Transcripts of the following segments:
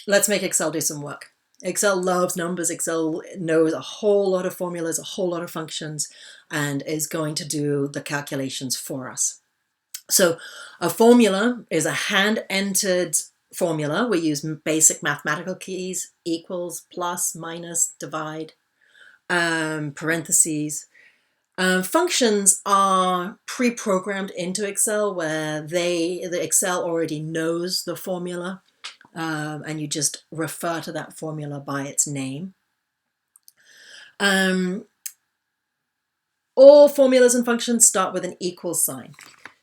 let's make Excel do some work. Excel loves numbers. Excel knows a whole lot of formulas, a whole lot of functions, and is going to do the calculations for us. So a formula is a hand-entered formula. We use basic mathematical keys: equals, plus, minus, divide, parentheses. Functions are pre-programmed into Excel, where the Excel already knows the formula, and you just refer to that formula by its name. All formulas and functions start with an equal sign.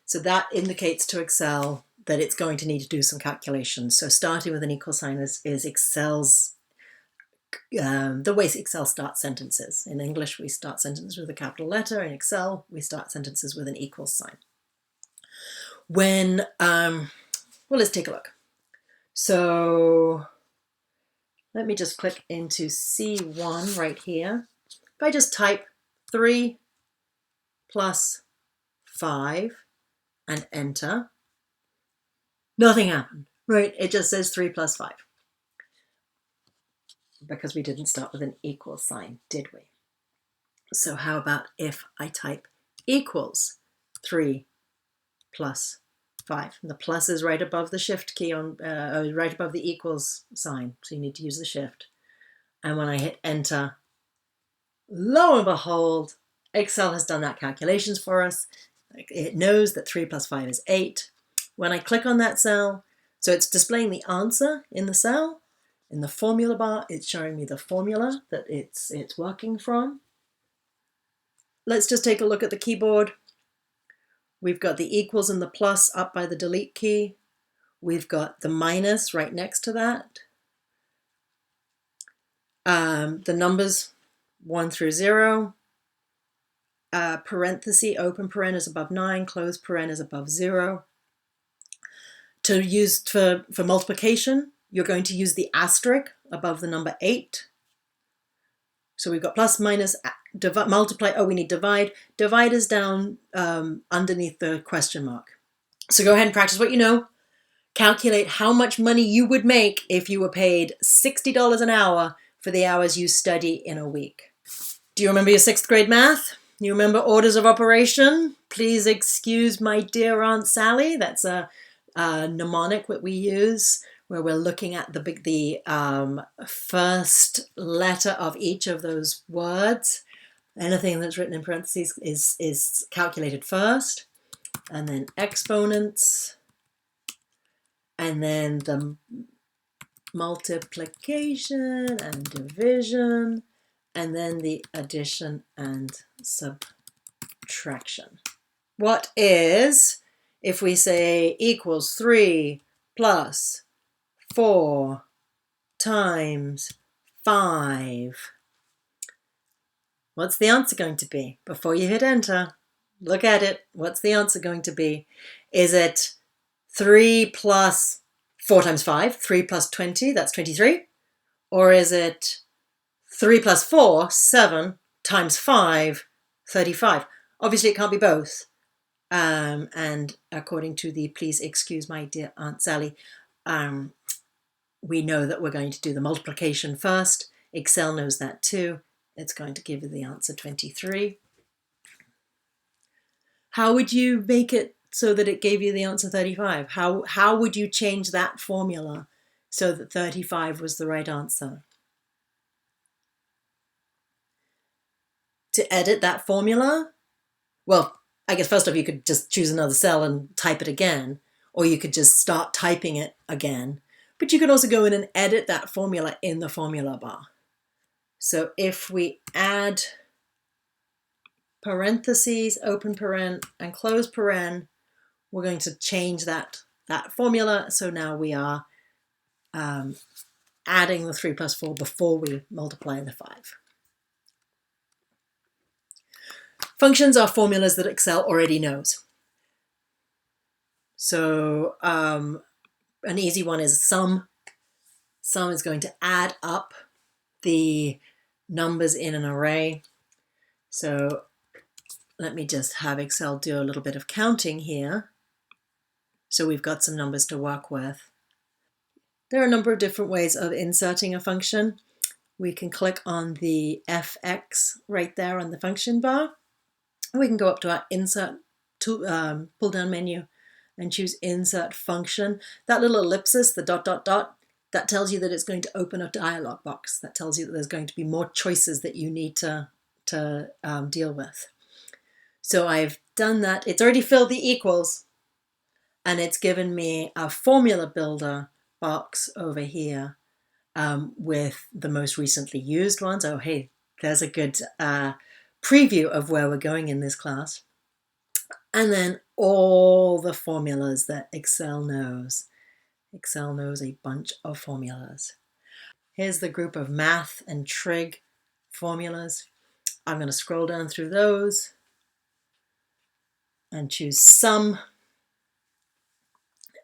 So that indicates to Excel that it's going to need to do some calculations. So starting with an equal sign is Excel's, the way Excel starts sentences. In English, we start sentences with a capital letter. In Excel, we start sentences with an equal sign. Well, let's take a look. So let me just click into C1 right here. If I just type 3 plus 5 and enter, nothing happened, right? It just says 3 plus 5 because we didn't start with an equal sign, did we? So how about if I type equals 3 plus 5? And the plus is right above the shift key on, right above the equals sign. So you need to use the shift. And when I hit enter, lo and behold, Excel has done that calculations for us. It knows that 3 plus 5 is 8. When I click on that cell, so it's displaying the answer in the cell. In the formula bar, it's showing me the formula that it's working from. Let's just take a look at the keyboard. We've got the equals and the plus up by the delete key. We've got the minus right next to that. The numbers 1 through 0. Parenthesis, open paren is above 9, close paren is above 0. To use for multiplication, you're going to use the asterisk above the number 8. So we've got plus, minus, multiply. Oh, we need divide. Divide is down underneath the question mark. So go ahead and practice what you know. Calculate how much money you would make if you were paid $60 an hour for the hours you study in a week. Do you remember your 6th grade math? You remember orders of operation? Please excuse my dear Aunt Sally. That's a mnemonic that we use, where we're looking at the first letter of each of those words. Anything that's written in parentheses is calculated first, and then exponents, and then the multiplication and division, and then the addition and subtraction. What is, if we say equals 3 plus 4 times 5? What's the answer going to be? Before you hit enter, look at it. What's the answer going to be? Is it 3 plus 4 times 5, 3 plus 20, that's 23? Or is it 3 plus 4, 7, times 5, 35? Obviously, it can't be both. And according to the please excuse my dear Aunt Sally, we know that we're going to do the multiplication first. Excel knows that too. It's going to give you the answer 23. How would you make it so that it gave you the answer 35? How would you change that formula so that 35 was the right answer? To edit that formula, well, I guess first off, you could just choose another cell and type it again, or you could just start typing it again. But you could also go in and edit that formula in the formula bar. So if we add parentheses, open paren, and close paren, we're going to change that formula. So now we are adding the 3 plus 4 before we multiply the 5. Functions are formulas that Excel already knows. So an easy one is sum. Sum is going to add up the numbers in an array. So let me just have Excel do a little bit of counting here. So we've got some numbers to work with. There are a number of different ways of inserting a function. We can click on the fx right there on the function bar. We can go up to our insert pull down menu and choose insert function. That little ellipsis, the dot dot dot, that tells you that it's going to open a dialog box. That tells you that there's going to be more choices that you need to deal with. So I've done that. It's already filled the equals, and it's given me a formula builder box over here with the most recently used ones. Oh, hey, there's a good preview of where we're going in this class. And then all the formulas that Excel knows. Excel knows a bunch of formulas. Here's the group of math and trig formulas. I'm going to scroll down through those and choose sum.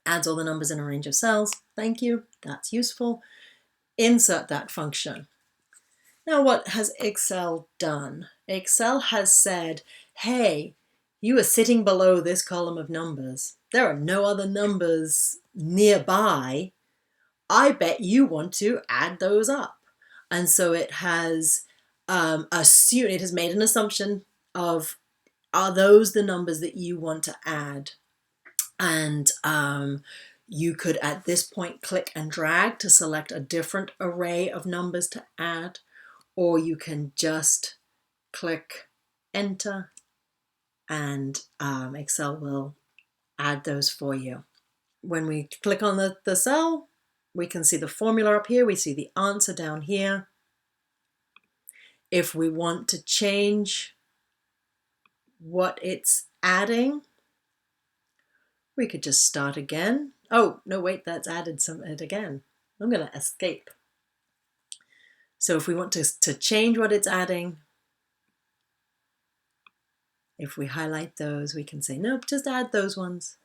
Adds all the numbers in a range of cells. Thank you. That's useful. Insert that function. Now, what has Excel done? Excel has said, hey, you are sitting below this column of numbers. There are no other numbers nearby. I bet you want to add those up. And so it has it has made an assumption of, are those the numbers that you want to add? And you could at this point click and drag to select a different array of numbers to add, or you can just click enter and Excel will add those for you. When we click on the cell, we can see the formula up here. We see the answer down here. If we want to change what it's adding, we could just start again. Oh, no, wait, that's added it again. I'm going to escape. So if we want to change what it's adding, if we highlight those, we can say, nope, just add those ones.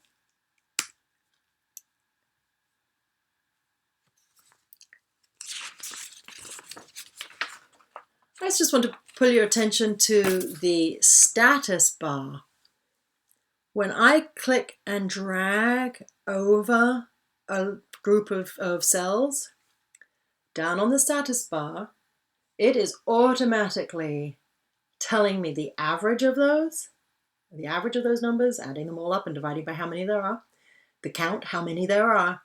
I just want to pull your attention to the status bar. When I click and drag over a group of cells down on the status bar, it is automatically telling me the average of those numbers, adding them all up and dividing by how many there are, the count, how many there are,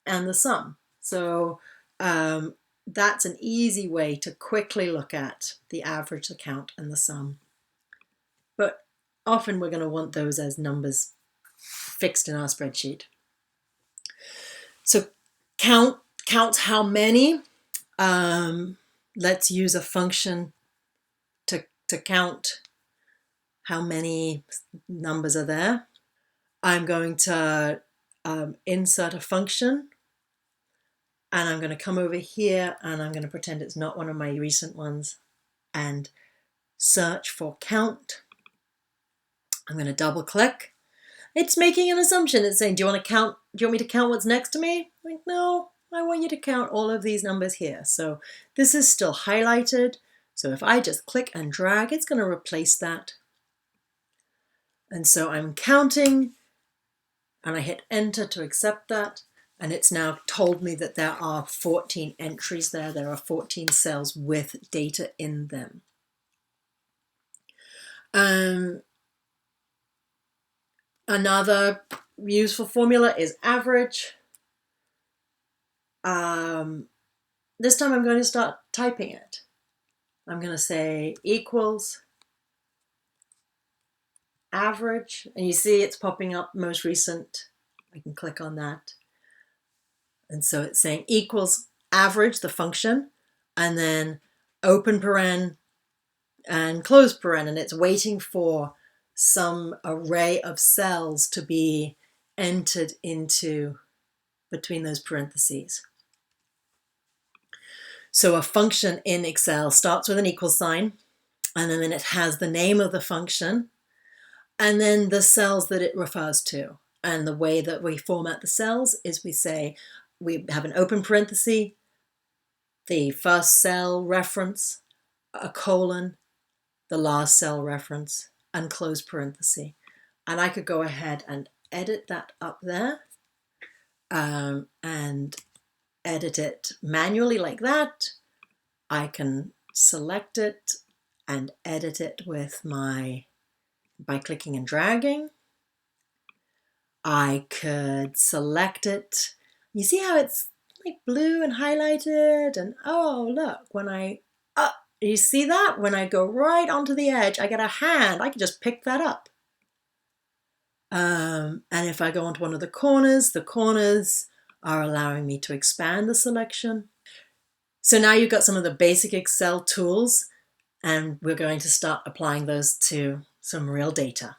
and the sum. So that's an easy way to quickly look at the average, the count, and the sum. But often we're going to want those as numbers fixed in our spreadsheet. So counts how many. Let's use a function to count how many numbers are there. I'm going to insert a function, and I'm going to come over here and I'm going to pretend it's not one of my recent ones and search for count. I'm going to double click. It's making an assumption. It's saying, do you want me to count what's next to me? I'm like, no, I want you to count all of these numbers here. So this is still highlighted. So if I just click and drag, it's going to replace that. And so I'm counting and I hit enter to accept that. And it's now told me that there are 14 entries there. There are 14 cells with data in them. Another useful formula is average. This time I'm going to start typing it. I'm going to say equals average, and you see it's popping up most recent. I can click on that. And so it's saying equals average, the function, and then open paren and close paren, and it's waiting for some array of cells to be entered into between those parentheses. So a function in Excel starts with an equal sign, and then it has the name of the function, and then the cells that it refers to. And the way that we format the cells is we say, we have an open parenthesis, the first cell reference, a colon, the last cell reference, and close parenthesis. And I could go ahead and edit that up there and edit it manually like that. I can select it and edit it by clicking and dragging. I could select it. You see how it's like blue and highlighted, and oh look, you see that? When I go right onto the edge, I get a hand. I can just pick that up. And if I go onto one of the corners are allowing me to expand the selection. So now you've got some of the basic Excel tools, and we're going to start applying those to some real data.